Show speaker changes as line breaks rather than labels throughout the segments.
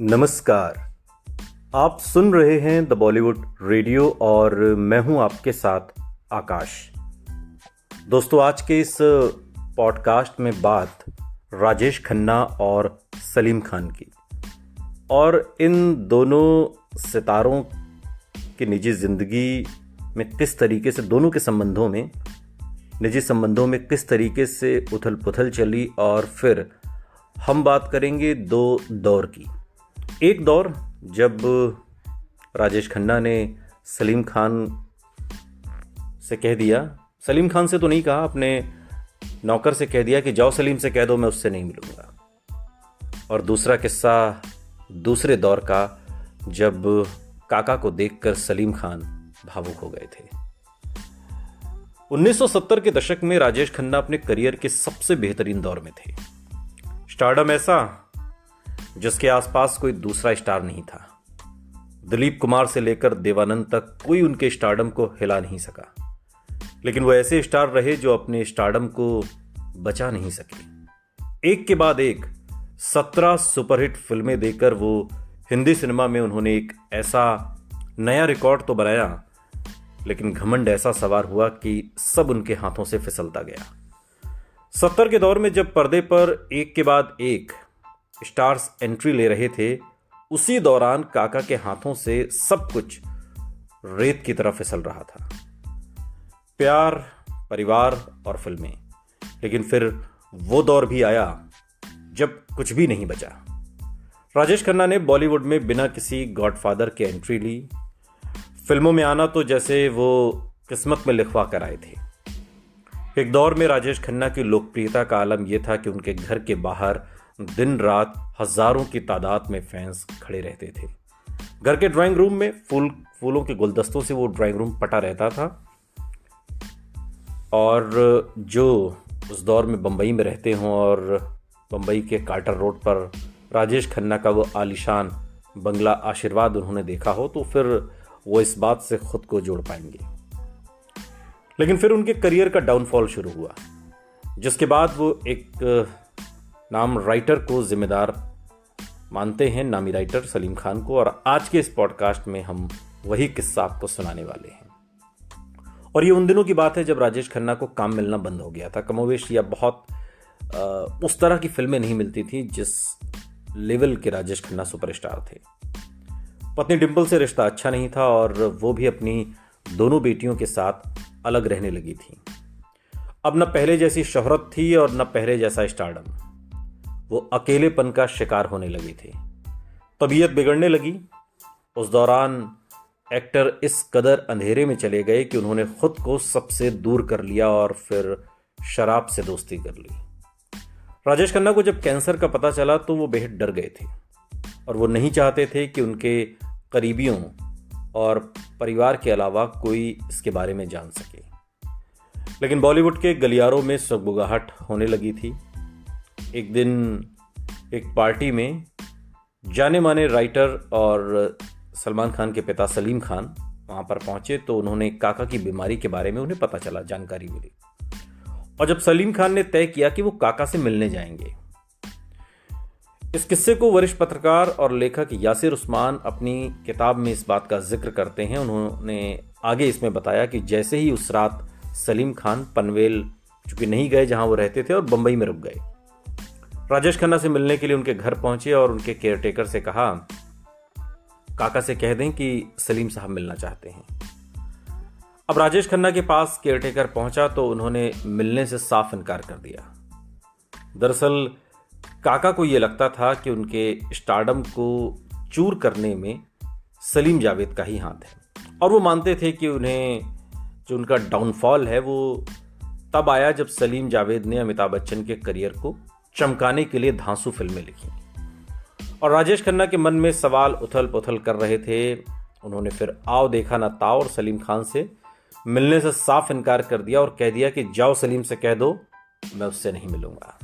नमस्कार। आप सुन रहे हैं द बॉलीवुड रेडियो और मैं हूं आपके साथ आकाश। दोस्तों, आज के इस पॉडकास्ट में बात राजेश खन्ना और सलीम खान की, और इन दोनों सितारों की निजी जिंदगी में किस तरीके से, दोनों के संबंधों में, निजी संबंधों में किस तरीके से उथल पुथल चली। और फिर हम बात करेंगे दो दौर की। एक दौर जब राजेश खन्ना ने सलीम खान से कह दिया, सलीम खान से तो नहीं कहा, अपने नौकर से कह दिया कि जाओ सलीम से कह दो मैं उससे नहीं मिलूंगा। और दूसरा किस्सा दूसरे दौर का, जब काका को देखकर सलीम खान भावुक हो गए थे। 1970 के दशक में राजेश खन्ना अपने करियर के सबसे बेहतरीन दौर में थे। स्टारडम ऐसा जिसके आसपास कोई दूसरा स्टार नहीं था। दिलीप कुमार से लेकर देवानंद तक कोई उनके स्टारडम को हिला नहीं सका, लेकिन वो ऐसे स्टार रहे जो अपने स्टारडम को बचा नहीं सके। एक के बाद एक 17 सुपरहिट फिल्में देकर वो हिंदी सिनेमा में उन्होंने एक ऐसा नया रिकॉर्ड तो बनाया, लेकिन घमंड ऐसा सवार हुआ कि सब उनके हाथों से फिसलता गया। 70 के दौर में जब पर्दे पर एक के बाद एक स्टार्स एंट्री ले रहे थे, उसी दौरान काका के हाथों से सब कुछ रेत की तरह फिसल रहा था। प्यार, परिवार और फिल्में। लेकिन फिर वो दौर भी आया जब कुछ भी नहीं बचा। राजेश खन्ना ने बॉलीवुड में बिना किसी गॉडफादर के एंट्री ली। फिल्मों में आना तो जैसे वो किस्मत में लिखवा कर आए थे। एक दौर में राजेश खन्ना की लोकप्रियता का आलम यह था कि उनके घर के बाहर दिन रात हजारों की तादाद में फैंस खड़े रहते थे। घर के ड्राइंग रूम में फूलों के गुलदस्तों से वो ड्राइंग रूम पटा रहता था। और जो उस दौर में बंबई में रहते हों और बंबई के कार्टर रोड पर राजेश खन्ना का वो आलीशान बंगला आशीर्वाद उन्होंने देखा हो, तो फिर वो इस बात से खुद को जोड़ पाएंगे। लेकिन फिर उनके करियर का डाउनफॉल शुरू हुआ, जिसके बाद वो एक नाम राइटर को जिम्मेदार मानते हैं, नामी राइटर सलीम खान को। और आज के इस पॉडकास्ट में हम वही किस्सा आपको सुनाने वाले हैं। और ये उन दिनों की बात है जब राजेश खन्ना को काम मिलना बंद हो गया था। कमोवेश या बहुत उस तरह की फिल्में नहीं मिलती थी जिस लेवल के राजेश खन्ना सुपरस्टार थे। पत्नी डिंपल से रिश्ता अच्छा नहीं था और वो भी अपनी दोनों बेटियों के साथ अलग रहने लगी थी। अब न पहले जैसी शोहरत थी और न पहले जैसा स्टारडम। वो अकेलेपन का शिकार होने लगी थी। तबीयत बिगड़ने लगी। उस दौरान एक्टर इस कदर अंधेरे में चले गए कि उन्होंने खुद को सबसे दूर कर लिया और फिर शराब से दोस्ती कर ली। राजेश खन्ना को जब कैंसर का पता चला तो वो बेहद डर गए थे और वो नहीं चाहते थे कि उनके करीबियों और परिवार के अलावा कोई इसके बारे में जान सके। लेकिन बॉलीवुड के गलियारों में सुगबुगाहट होने लगी थी। एक दिन एक पार्टी में जाने माने राइटर और सलमान खान के पिता सलीम खान वहां पर पहुंचे, तो उन्होंने काका की बीमारी के बारे में उन्हें पता चला, जानकारी मिली। और जब सलीम खान ने तय किया कि वो काका से मिलने जाएंगे। इस किस्से को वरिष्ठ पत्रकार और लेखक यासिर उस्मान अपनी किताब में इस बात का जिक्र करते हैं। उन्होंने आगे इसमें बताया कि जैसे ही उस रात सलीम खान पनवेल चूंकि नहीं गए जहां वो रहते थे और बंबई में रुक गए, राजेश खन्ना से मिलने के लिए उनके घर पहुंचे और उनके केयरटेकर से कहा, काका से कह दें कि सलीम साहब मिलना चाहते हैं। अब राजेश खन्ना के पास केयरटेकर पहुंचा तो उन्होंने मिलने से साफ इनकार कर दिया। दरअसल काका को यह लगता था कि उनके स्टारडम को चूर करने में सलीम जावेद का ही हाथ है, और वो मानते थे कि उन्हें जो उनका डाउनफॉल है वो तब आया जब सलीम जावेद ने अमिताभ बच्चन के करियर को चमकाने के लिए धांसू फिल्में लिखी। और राजेश खन्ना के मन में सवाल उथल पुथल कर रहे थे। उन्होंने फिर आओ देखा ना ताओ और सलीम खान से मिलने से साफ इनकार कर दिया और कह दिया कि जाओ सलीम से कह दो मैं उससे नहीं मिलूंगा।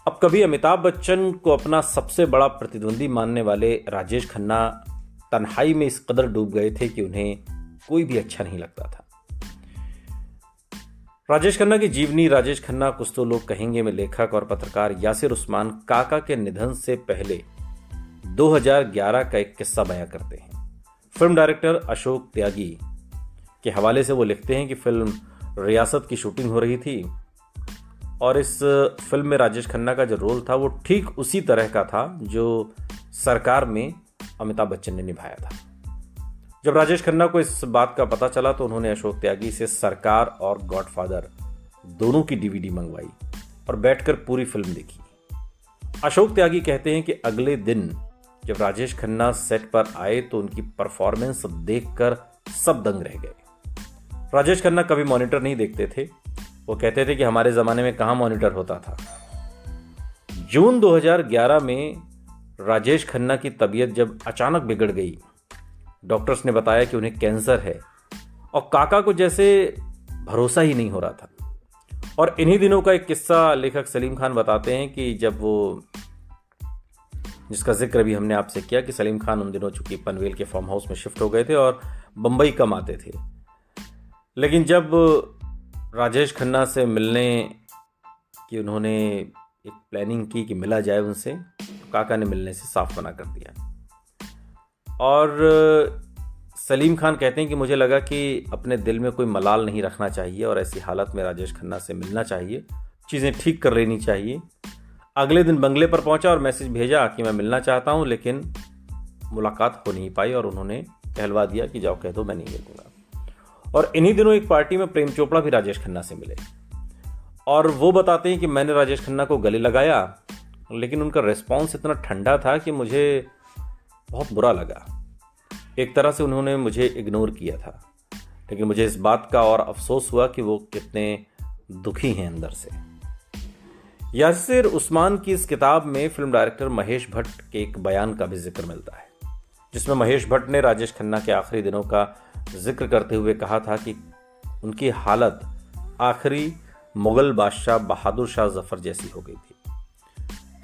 अब कभी अमिताभ बच्चन को अपना सबसे बड़ा प्रतिद्वंदी मानने वाले राजेश खन्ना तन्हाई में इस कदर डूब गए थे कि उन्हें कोई भी अच्छा नहीं लगता था। राजेश खन्ना की जीवनी, राजेश खन्ना कुछ तो लोग कहेंगे, में लेखक और पत्रकार यासिर उस्मान काका के निधन से पहले 2011 का एक किस्सा बयां करते हैं। फिल्म डायरेक्टर अशोक त्यागी के हवाले से वो लिखते हैं कि फिल्म रियासत की शूटिंग हो रही थी और इस फिल्म में राजेश खन्ना का जो रोल था वो ठीक उसी तरह का था जो सरकार में अमिताभ बच्चन ने निभाया था। जब राजेश खन्ना को इस बात का पता चला तो उन्होंने अशोक त्यागी से सरकार और गॉडफादर दोनों की डीवीडी मंगवाई और बैठकर पूरी फिल्म देखी। अशोक त्यागी कहते हैं कि अगले दिन जब राजेश खन्ना सेट पर आए तो उनकी परफॉर्मेंस देखकर सब दंग रह गए। राजेश खन्ना कभी मॉनिटर नहीं देखते थे। वो कहते थे कि हमारे जमाने में कहां मॉनिटर होता था। जून 2011 में राजेश खन्ना की तबीयत जब अचानक बिगड़ गई, डॉक्टर्स ने बताया कि उन्हें कैंसर है और काका को जैसे भरोसा ही नहीं हो रहा था। और इन्हीं दिनों का एक किस्सा लेखक सलीम खान बताते हैं कि जब वो, जिसका जिक्र भी हमने आपसे किया कि सलीम खान उन दिनों चूंकि पनवेल के फार्म हाउस में शिफ्ट हो गए थे और बंबई कम आते थे, लेकिन जब राजेश खन्ना से मिलने की उन्होंने एक प्लानिंग की कि मिला जाए उनसे, तो काका ने मिलने से साफ मना कर दिया। और सलीम खान कहते हैं कि मुझे लगा कि अपने दिल में कोई मलाल नहीं रखना चाहिए और ऐसी हालत में राजेश खन्ना से मिलना चाहिए, चीज़ें ठीक कर लेनी चाहिए। अगले दिन बंगले पर पहुंचा और मैसेज भेजा कि मैं मिलना चाहता हूं, लेकिन मुलाकात हो नहीं पाई और उन्होंने कहलवा दिया कि जाओ कह दो मैं नहीं मिलूंगा। और इन्हीं दिनों एक पार्टी में प्रेम चोपड़ा भी राजेश खन्ना से मिले और वो बताते हैं कि मैंने राजेश खन्ना को गले लगाया, लेकिन उनका रिस्पॉन्स इतना ठंडा था कि मुझे बहुत बुरा लगा। एक तरह से उन्होंने मुझे इग्नोर किया था, लेकिन मुझे इस बात का और अफसोस हुआ कि वो कितने दुखी हैं अंदर से। यासिर उस्मान की इस किताब में फिल्म डायरेक्टर महेश भट्ट के एक बयान का भी जिक्र मिलता है, जिसमें महेश भट्ट ने राजेश खन्ना के आखिरी दिनों का जिक्र करते हुए कहा था कि उनकी हालत आखिरी मुगल बादशाह बहादुर शाह जफर जैसी हो गई थी।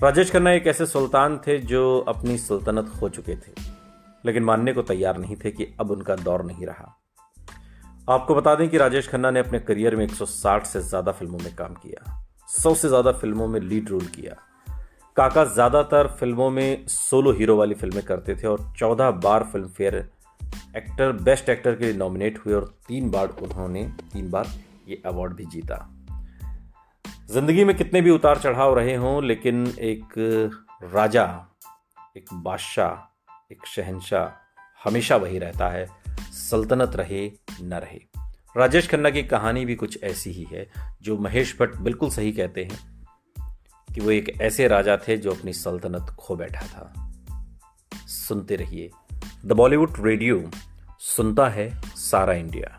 राजेश खन्ना एक ऐसे सुल्तान थे जो अपनी सल्तनत खो चुके थे, लेकिन मानने को तैयार नहीं थे कि अब उनका दौर नहीं रहा। आपको बता दें कि राजेश खन्ना ने अपने करियर में 160 से ज्यादा फिल्मों में काम किया, 100 से ज्यादा फिल्मों में लीड रोल किया। काका ज्यादातर फिल्मों में सोलो हीरो वाली फिल्में करते थे और 14 बार फिल्म फेयर बेस्ट एक्टर के लिए नॉमिनेट हुए और 3 बार ये अवार्ड भी जीता। जिंदगी में कितने भी उतार चढ़ाव रहे हों, लेकिन एक राजा, एक बादशाह, एक शहंशाह हमेशा वही रहता है, सल्तनत रहे न रहे। राजेश खन्ना की कहानी भी कुछ ऐसी ही है, जो महेश भट्ट बिल्कुल सही कहते हैं कि वो एक ऐसे राजा थे जो अपनी सल्तनत खो बैठा था। सुनते रहिए द बॉलीवुड रेडियो, सुनता है सारा इंडिया।